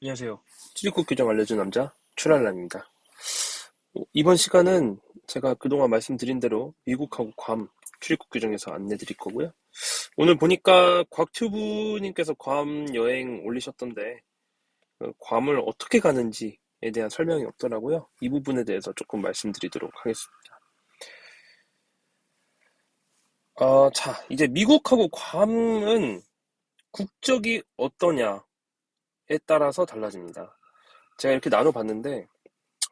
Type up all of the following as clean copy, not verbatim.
안녕하세요. 출입국 규정 알려준 남자 출알람입니다. 이번 시간은 제가 그동안 말씀드린 대로 미국하고 괌 출입국 규정에서 안내 드릴 거고요. 오늘 보니까 곽튜브님께서 괌 여행 올리셨던데 괌을 어떻게 가는지에 대한 설명이 없더라고요. 이 부분에 대해서 조금 말씀드리도록 하겠습니다. 자, 이제 미국하고 괌은 국적이 어떠냐에 따라서 달라집니다. 제가 이렇게 나눠봤는데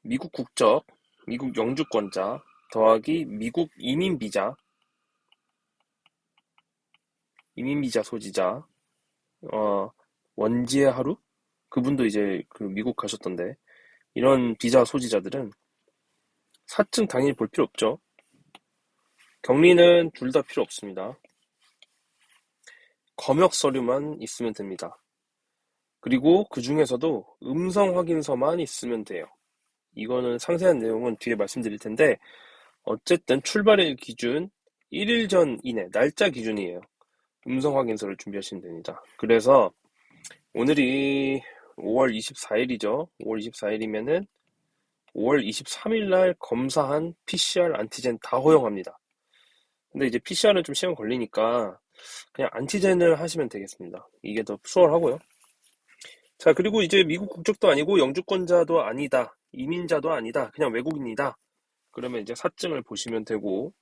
미국 국적, 미국 영주권자 더하기 미국 이민비자 소지자, 원지의 하루? 그분도 이제 그 미국 가셨던데, 이런 비자 소지자들은 사증 당연히 볼 필요 없죠. 격리는 둘 다 필요 없습니다. 검역 서류만 있으면 됩니다. 그리고 그 중에서도 음성 확인서만 있으면 돼요. 이거는 상세한 내용은 뒤에 말씀드릴 텐데, 어쨌든 출발일 기준 1일 전 이내, 날짜 기준이에요. 음성 확인서를 준비하시면 됩니다. 그래서 오늘이 5월 24일이죠. 5월 24일이면은 5월 23일 날 검사한 PCR 안티젠 다 허용합니다. 근데 이제 PCR은 좀 시간 걸리니까 그냥 안티젠을 하시면 되겠습니다. 이게 더 수월하고요. 자, 그리고 이제 미국 국적도 아니고 영주권자도 아니다. 이민자도 아니다. 그냥 외국인이다. 그러면 이제 사증을 보시면 되고,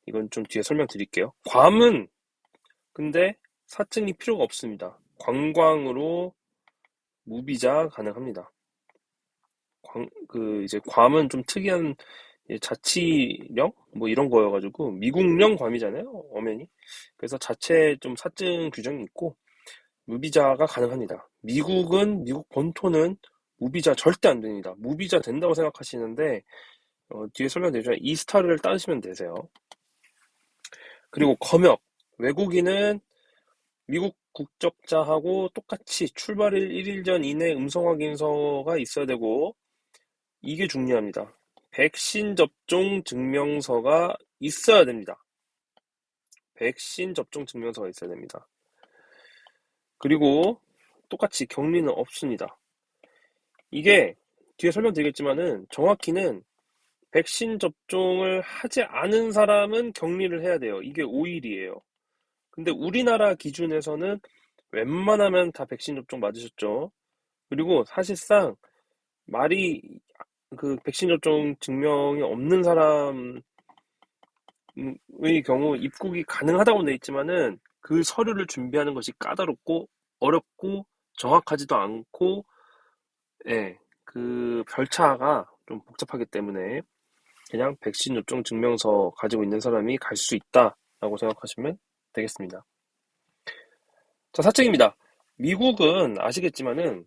이건 좀 뒤에 설명드릴게요. 괌은 근데 사증이 필요가 없습니다. 관광으로 무비자 가능합니다. 이제 괌은 좀 특이한 자치령? 뭐 이런 거여가지고, 미국령 괌이잖아요, 엄연히. 그래서 자체 좀 사증 규정이 있고, 무비자가 가능합니다. 미국 본토는 무비자 절대 안 됩니다. 무비자 된다고 생각하시는데, 뒤에 설명드리지만, 이스타를 따시면 되세요. 그리고 검역. 외국인은 미국 국적자하고 똑같이 출발일 1일 전 이내 음성 확인서가 있어야 되고, 이게 중요합니다. 백신 접종 증명서가 있어야 됩니다. 백신 접종 증명서가 있어야 됩니다. 그리고 똑같이 격리는 없습니다. 이게 뒤에 설명드리겠지만은 정확히는 백신 접종을 하지 않은 사람은 격리를 해야 돼요. 이게 5일이에요. 근데 우리나라 기준에서는 웬만하면 다 백신 접종 맞으셨죠. 그리고 사실상 말이 백신 접종 증명이 없는 사람의 경우 입국이 가능하다고 돼 있지만은 그 서류를 준비하는 것이 까다롭고 어렵고 정확하지도 않고, 예, 그 절차가 좀 복잡하기 때문에 그냥 백신 접종 증명서 가지고 있는 사람이 갈 수 있다라고 생각하시면 되겠습니다. 자, 사증입니다. 미국은 아시겠지만은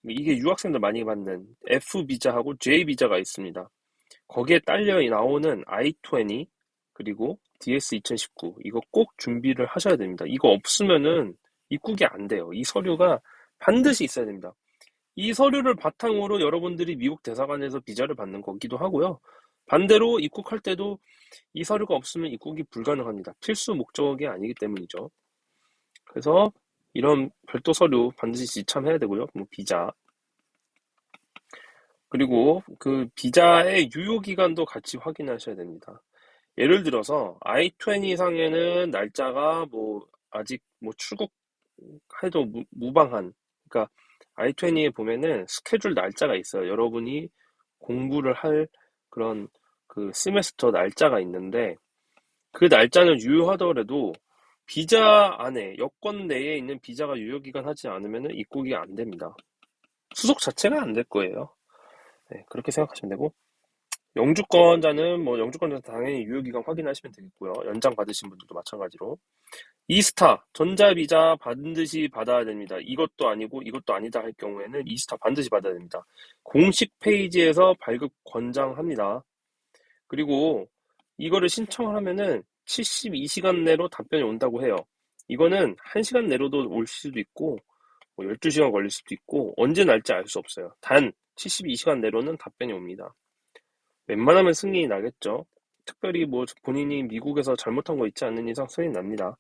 이게 유학생들 많이 받는 F 비자하고 J 비자가 있습니다. 거기에 딸려 나오는 I-20 그리고 DS 2019 이거 꼭 준비를 하셔야 됩니다. 이거 없으면은 입국이 안 돼요. 이 서류가 반드시 있어야 됩니다. 이 서류를 바탕으로 여러분들이 미국 대사관에서 비자를 받는 거기도 하고요. 반대로 입국할 때도 이 서류가 없으면 입국이 불가능합니다. 필수 목적이 아니기 때문이죠. 그래서 이런 별도 서류 반드시 지참해야 되고요. 뭐 비자. 그리고 그 비자의 유효기간도 같이 확인하셔야 됩니다. 예를 들어서 I-20 이상에는 날짜가 뭐 아직 뭐 출국해도 무방한, 그러니까 I-20에 보면은 스케줄 날짜가 있어요. 여러분이 공부를 할 그런 그 세메스터 날짜가 있는데 그 날짜는 유효하더라도 비자 안에 여권 내에 있는 비자가 유효기간 하지 않으면 입국이 안 됩니다. 수속 자체가 안 될 거예요. 네, 그렇게 생각하시면 되고, 영주권자 당연히 유효기간 확인하시면 되겠고요. 연장 받으신 분들도 마찬가지로. 이스타, 전자비자 반드시 받아야 됩니다. 이것도 아니고 이것도 아니다 할 경우에는 이스타 반드시 받아야 됩니다. 공식 페이지에서 발급 권장합니다. 그리고 이거를 신청을 하면은 72시간 내로 답변이 온다고 해요. 이거는 1시간 내로도 올 수도 있고, 뭐 12시간 걸릴 수도 있고, 언제 날지 알 수 없어요. 단, 72시간 내로는 답변이 옵니다. 웬만하면 승인이 나겠죠. 특별히 뭐 본인이 미국에서 잘못한 거 있지 않는 이상 승인이 납니다.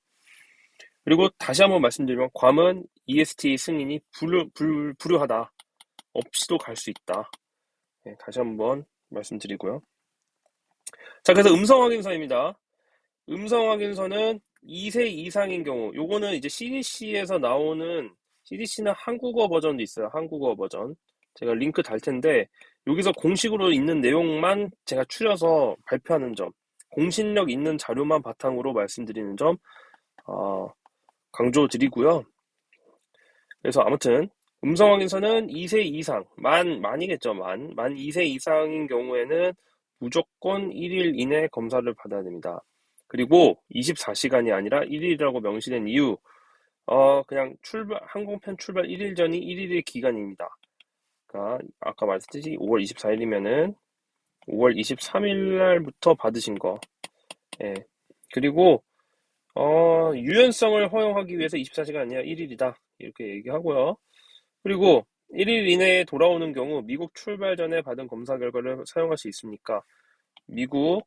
그리고 다시 한번 말씀드리면 괌은 EST 승인이 불유하다. 없이도 갈 수 있다. 네, 다시 한번 말씀드리고요. 자, 그래서 음성 확인서입니다. 음성 확인서는 2세 이상인 경우, 요거는 이제 CDC에서 나오는, CDC는 한국어 버전도 있어요. 한국어 버전. 제가 링크 달 텐데, 여기서 공식으로 있는 내용만 제가 추려서 발표하는 점, 공신력 있는 자료만 바탕으로 말씀드리는 점, 강조드리고요. 그래서 아무튼, 음성 확인서는 2세 이상, 만이겠죠, 만 2세 이상인 경우에는 무조건 1일 이내 검사를 받아야 됩니다. 그리고 24시간이 아니라 1일이라고 명시된 이유, 그냥 항공편 출발 1일 전이 1일의 기간입니다. 그러니까 아까 말했듯이 5월 24일이면은 5월 23일 날부터 받으신 거. 예. 그리고, 유연성을 허용하기 위해서 24시간 아니라 1일이다. 이렇게 얘기하고요. 그리고 1일 이내에 돌아오는 경우 미국 출발 전에 받은 검사 결과를 사용할 수 있습니까? 미국,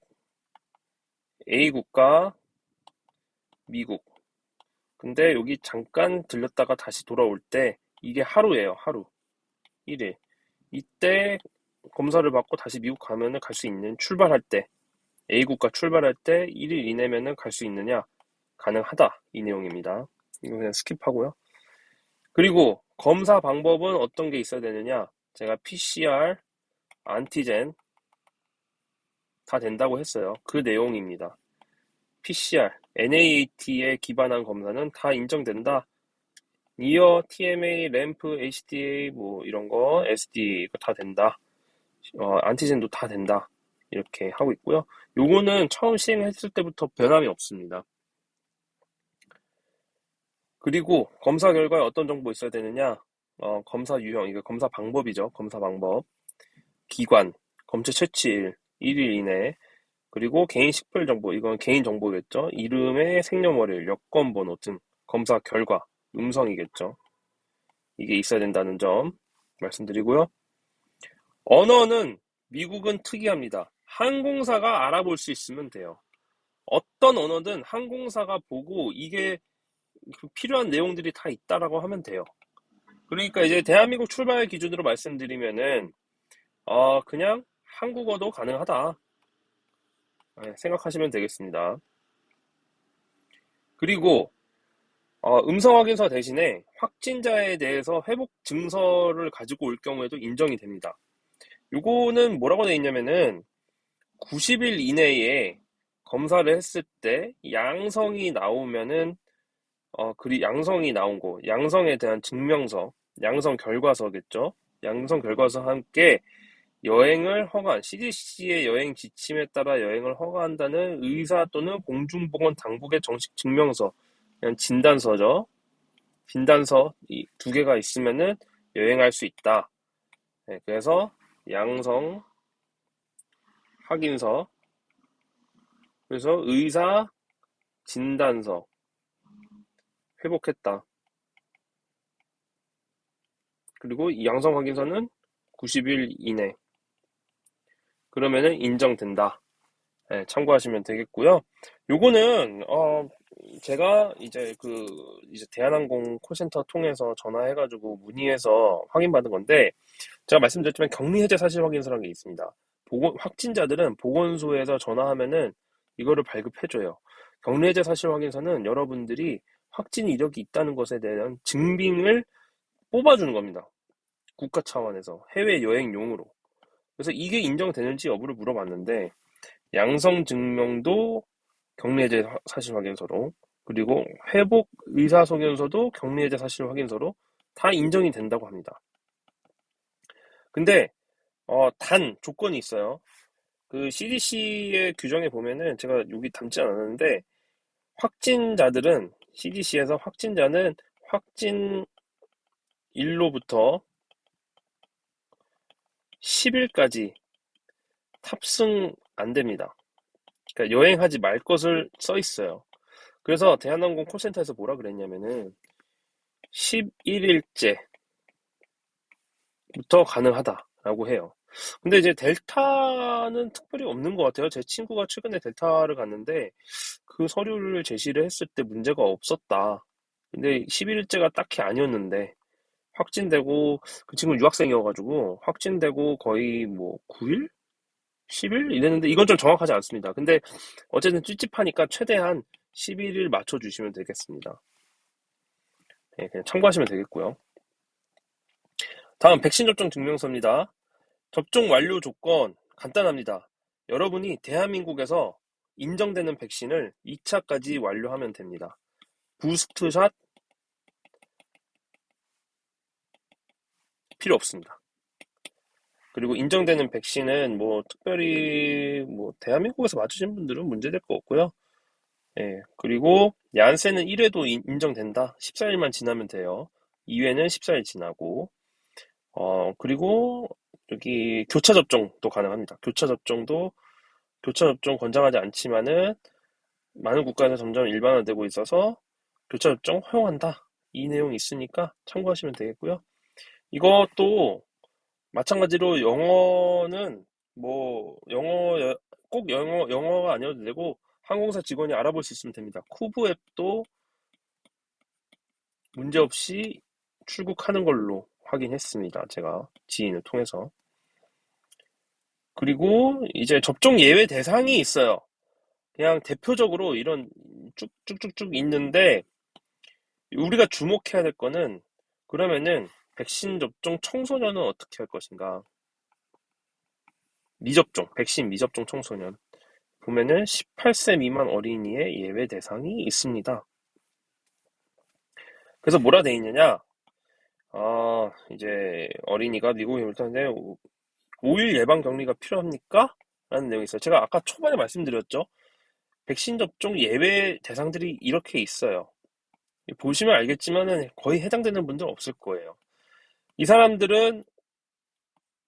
A국가, 미국. 근데 여기 잠깐 들렸다가 다시 돌아올 때 이게 하루예요. 하루. 1일. 이때 검사를 받고 다시 미국 가면은 갈 수 있는 출발할 때 A국가 출발할 때 1일 이내면은 갈 수 있느냐? 가능하다. 이 내용입니다. 이거 그냥 스킵하고요. 그리고 검사 방법은 어떤 게 있어야 되느냐? 제가 PCR, 안티젠 다 된다고 했어요. 그 내용입니다. PCR, NAAT에 기반한 검사는 다 인정된다. 니어, TMA, 램프, HDA 뭐 이런 거, SD 이거 다 된다. 안티젠도 다 된다. 이렇게 하고 있고요. 요거는 처음 시행했을 때부터 변함이 없습니다. 그리고 검사 결과에 어떤 정보 있어야 되느냐? 검사 유형, 이거 검사 방법이죠. 검사 방법. 기관, 검체 채취일, 1일 이내. 그리고 개인 식별 정보, 이건 개인 정보겠죠. 이름의 생년월일, 여권 번호 등 검사 결과, 음성이겠죠. 이게 있어야 된다는 점 말씀드리고요. 언어는 미국은 특이합니다. 항공사가 알아볼 수 있으면 돼요. 어떤 언어든 항공사가 보고 이게 필요한 내용들이 다 있다라고 하면 돼요. 그러니까 이제 대한민국 출발 기준으로 말씀드리면은 그냥 한국어도 가능하다. 네, 생각하시면 되겠습니다. 그리고 음성 확인서 대신에 확진자에 대해서 회복 증서를 가지고 올 경우에도 인정이 됩니다. 요거는 뭐라고 되어 있냐면은 90일 이내에 검사를 했을 때 양성이 나오면은 양성이 나온 거, 양성에 대한 증명서, 양성 결과서겠죠. 양성 결과서와 함께 여행을 허가한, CDC의 여행 지침에 따라 여행을 허가한다는 의사 또는 공중보건 당국의 정식 증명서, 그냥 진단서죠. 진단서 이 두 개가 있으면은 여행할 수 있다. 네, 그래서 양성 확인서, 그래서 의사 진단서 회복했다. 그리고 이 양성 확인서는 90일 이내. 그러면은 인정된다. 네, 참고하시면 되겠고요. 요거는 제가 이제 대한항공 콜센터 통해서 전화해가지고 문의해서 확인받은 건데, 제가 말씀드렸지만 격리 해제 사실 확인서라는 게 있습니다. 확진자들은 보건소에서 전화하면은 이거를 발급해줘요. 격리 해제 사실 확인서는 여러분들이 확진 이력이 있다는 것에 대한 증빙을 뽑아주는 겁니다. 국가 차원에서 해외 여행용으로. 그래서 이게 인정되는지 여부를 물어봤는데, 양성 증명도 격리해제 사실 확인서로, 그리고 회복 의사소견서도 격리해제 사실 확인서로 다 인정이 된다고 합니다. 근데 단 조건이 있어요. 그 CDC의 규정에 보면은 제가 여기 담지 않았는데, 확진자들은 CDC에서 확진자는 확진 일로부터 10일까지 탑승 안 됩니다. 그러니까 여행하지 말 것을 써 있어요. 그래서 대한항공 콜센터에서 뭐라 그랬냐면은 11일째부터 가능하다라고 해요. 근데 이제 델타는 특별히 없는 것 같아요. 제 친구가 최근에 델타를 갔는데 그 서류를 제시를 했을 때 문제가 없었다. 근데 11일째가 딱히 아니었는데 확진되고, 그 친구는 유학생이어가지고, 확진되고 거의 뭐 9일? 10일? 이랬는데, 이건 좀 정확하지 않습니다. 근데 어쨌든 찝찝하니까 최대한 11일 맞춰주시면 되겠습니다. 네, 그냥 참고하시면 되겠고요. 다음, 백신 접종 증명서입니다. 접종 완료 조건 간단합니다. 여러분이 대한민국에서 인정되는 백신을 2차까지 완료하면 됩니다. 부스트샷 필요 없습니다. 그리고 인정되는 백신은 뭐 특별히 뭐 대한민국에서 맞으신 분들은 문제될 거 없고요. 예, 그리고 얀센은 1회도 인정된다. 14일만 지나면 돼요. 2회는 14일 지나고 그리고 여기 교차 접종도 가능합니다. 교차 접종 권장하지 않지만은 많은 국가에서 점점 일반화되고 있어서 교차 접종 허용한다. 이 내용이 있으니까 참고하시면 되겠고요. 이것도 마찬가지로 영어는 뭐 꼭 영어가 아니어도 되고 항공사 직원이 알아볼 수 있으면 됩니다. 쿠브 앱도 문제없이 출국하는 걸로 확인했습니다. 제가 지인을 통해서. 그리고 이제 접종 예외 대상이 있어요. 그냥 대표적으로 이런 쭉쭉쭉쭉 있는데 우리가 주목해야 될 거는 그러면은 백신 접종 청소년은 어떻게 할 것인가? 백신 미접종 청소년. 보면은 18세 미만 어린이의 예외 대상이 있습니다. 그래서 뭐라 돼 있느냐? 이제 어린이가 미국에 올 텐데 5일 예방 격리가 필요합니까? 라는 내용이 있어요. 제가 아까 초반에 말씀드렸죠. 백신 접종 예외 대상들이 이렇게 있어요. 보시면 알겠지만은 거의 해당되는 분들 없을 거예요. 이 사람들은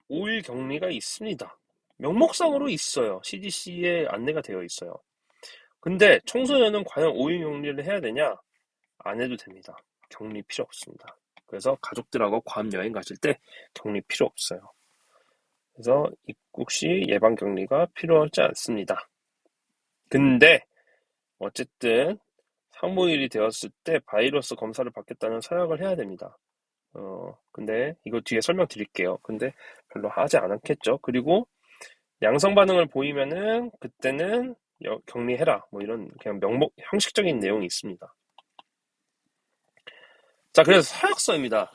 5일 격리가 있습니다. 명목상으로 있어요. CDC에 안내가 되어 있어요. 근데 청소년은 과연 5일 격리를 해야 되냐? 안 해도 됩니다. 격리 필요 없습니다. 그래서 가족들하고 괌 여행 가실 때 격리 필요 없어요. 그래서 입국 시 예방 격리가 필요하지 않습니다. 근데 어쨌든 상무일이 되었을 때 바이러스 검사를 받겠다는 서약을 해야 됩니다. 근데 이거 뒤에 설명드릴게요. 근데 별로 하지 않았겠죠. 그리고 양성 반응을 보이면은 그때는 격리해라. 뭐 이런 그냥 형식적인 내용이 있습니다. 자, 그래서 서약서입니다.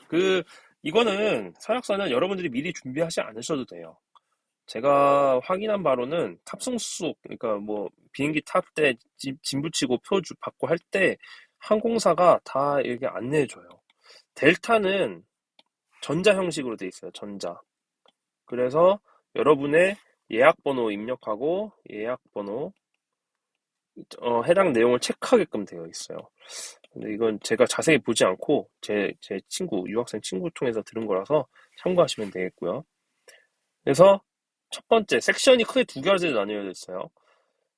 이거는 서약서는 여러분들이 미리 준비하지 않으셔도 돼요. 제가 확인한 바로는 탑승 속, 그러니까 뭐 비행기 탈 때 짐 붙이고 표 받고 할 때 항공사가 다 이렇게 안내해줘요. 델타는 전자 형식으로 돼 있어요. 전자. 그래서 여러분의 예약 번호 입력하고 예약 번호 해당 내용을 체크하게끔 되어 있어요. 근데 이건 제가 자세히 보지 않고 제 친구, 유학생 친구 통해서 들은 거라서 참고하시면 되겠고요. 그래서 첫 번째, 섹션이 크게 두 가지로 나뉘어져 있어요.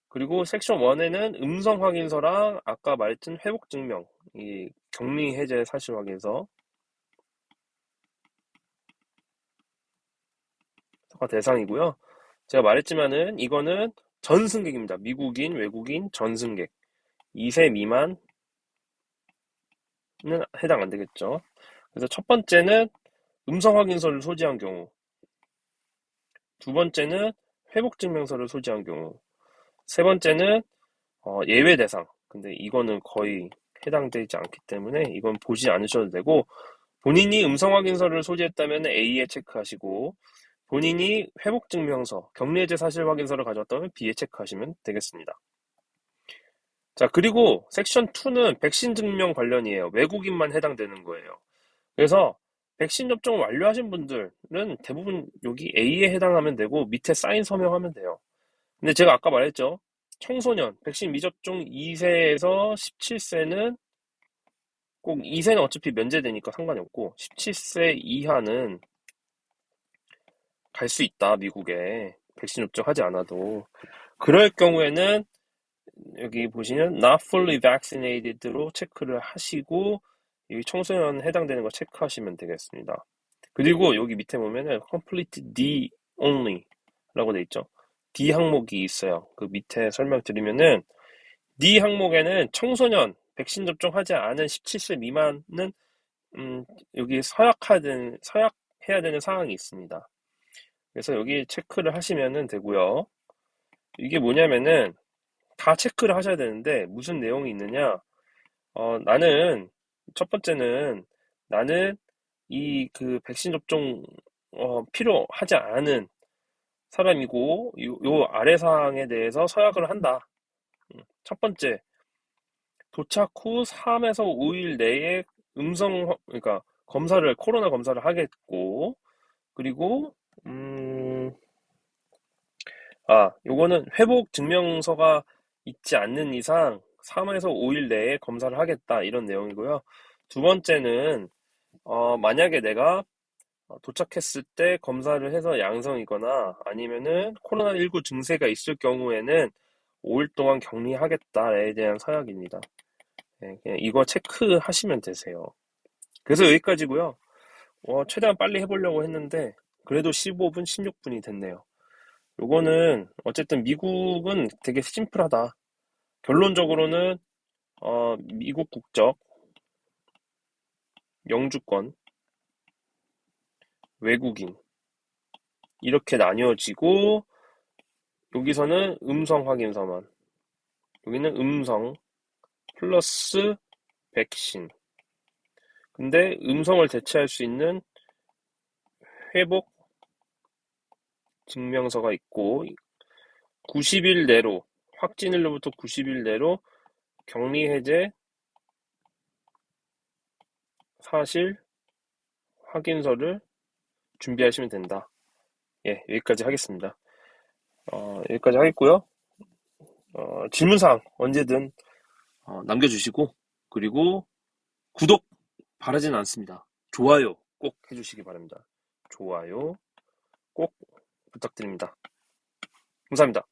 그리고 섹션 1에는 음성 확인서랑 아까 말했던 회복 증명, 이 격리 해제 사실 확인서가 대상이고요. 제가 말했지만은 이거는 전승객입니다. 미국인, 외국인, 전승객. 2세 미만은 해당 안 되겠죠. 그래서 첫 번째는 음성 확인서를 소지한 경우, 두 번째는 회복 증명서를 소지한 경우, 세 번째는 예외 대상. 근데 이거는 거의 해당되지 않기 때문에 이건 보지 않으셔도 되고, 본인이 음성 확인서를 소지했다면 A에 체크하시고, 본인이 회복 증명서, 격리 해제 사실 확인서를 가져왔다면 B에 체크하시면 되겠습니다. 자, 그리고 섹션 2는 백신 증명 관련이에요. 외국인만 해당되는 거예요. 그래서 백신 접종을 완료하신 분들은 대부분 여기 A에 해당하면 되고 밑에 사인 서명하면 돼요. 근데 제가 아까 말했죠. 청소년, 백신 미접종 2세에서 17세는 꼭 2세는 어차피 면제되니까 상관이 없고 17세 이하는 갈 수 있다, 미국에. 백신 접종하지 않아도. 그럴 경우에는 여기 보시면 not fully vaccinated로 체크를 하시고 이 청소년 해당되는 거 체크하시면 되겠습니다. 그리고 여기 밑에 보면은 complete D only 라고 돼 있죠. D 항목이 있어요. 그 밑에 설명드리면은 D 항목에는 청소년 백신 접종하지 않은 17세 미만은 음, 여기 서약해야 되는 사항이 있습니다. 그래서 여기 체크를 하시면 되고요. 이게 뭐냐면은 다 체크를 하셔야 되는데 무슨 내용이 있느냐? 나는 첫 번째는 나는 이 그 백신 접종 필요하지 않은 사람이고 요 아래 사항에 대해서 서약을 한다. 첫 번째, 도착 후 3에서 5일 내에 그러니까 코로나 검사를 하겠고, 그리고 요거는 회복 증명서가 있지 않는 이상 3에서 5일 내에 검사를 하겠다 이런 내용이고요. 두 번째는 만약에 내가 도착했을 때 검사를 해서 양성이거나 아니면은 코로나19 증세가 있을 경우에는 5일 동안 격리하겠다에 대한 서약입니다. 네, 그냥 이거 체크하시면 되세요. 그래서 여기까지고요. 최대한 빨리 해보려고 했는데 그래도 15분, 16분이 됐네요. 요거는 어쨌든 미국은 되게 심플하다. 결론적으로는 미국 국적, 영주권, 외국인 이렇게 나뉘어지고 여기서는 음성 확인서만, 여기는 음성 플러스 백신. 근데 음성을 대체할 수 있는 회복 증명서가 있고 90일 내로 확진일로부터 90일 내로 격리 해제 사실 확인서를 준비하시면 된다. 예, 여기까지 하겠습니다. 여기까지 하겠고요. 질문사항 언제든 남겨주시고 그리고 구독 바라지는 않습니다. 좋아요 꼭 해주시기 바랍니다. 좋아요 꼭 부탁드립니다. 감사합니다.